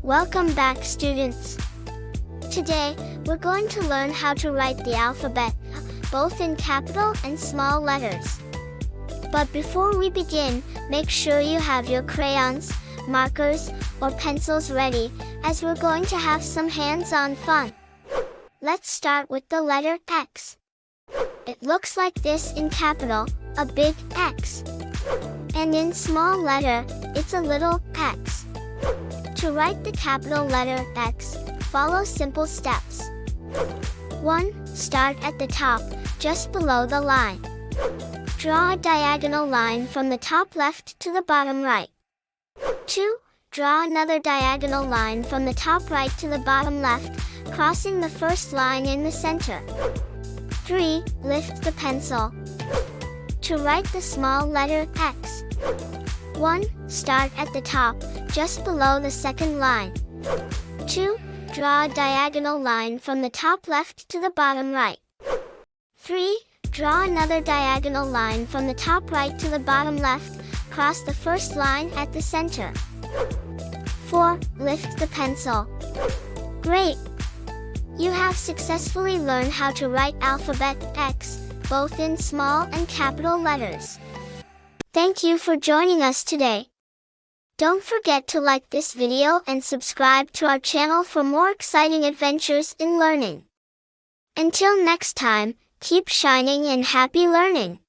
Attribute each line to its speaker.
Speaker 1: Welcome back, students. Today, we're going to learn how to write the alphabet, both in capital and small letters. But before we begin, make sure you have your crayons, markers, or pencils ready, as we're going to have some hands-on fun. Let's start with the letter X. It looks like this in capital, a big X. And in small letter, it's a little x. To write the capital letter X, follow simple steps. 1. Start at the top, just below the line. Draw a diagonal line from the top left to the bottom right. 2. Draw another diagonal line from the top right to the bottom left, crossing the first line in the center. 3. Lift the pencil. To write the small letter X. 1. Start at the top, just below the second line. 2. Draw a diagonal line from the top left to the bottom right. 3. Draw another diagonal line from the top right to the bottom left, cross the first line at the center. 4. Lift the pencil. Great! You have successfully learned how to write alphabet X, both in small and capital letters. Thank you for joining us today. Don't forget to like this video and subscribe to our channel for more exciting adventures in learning. Until next time, keep shining and happy learning!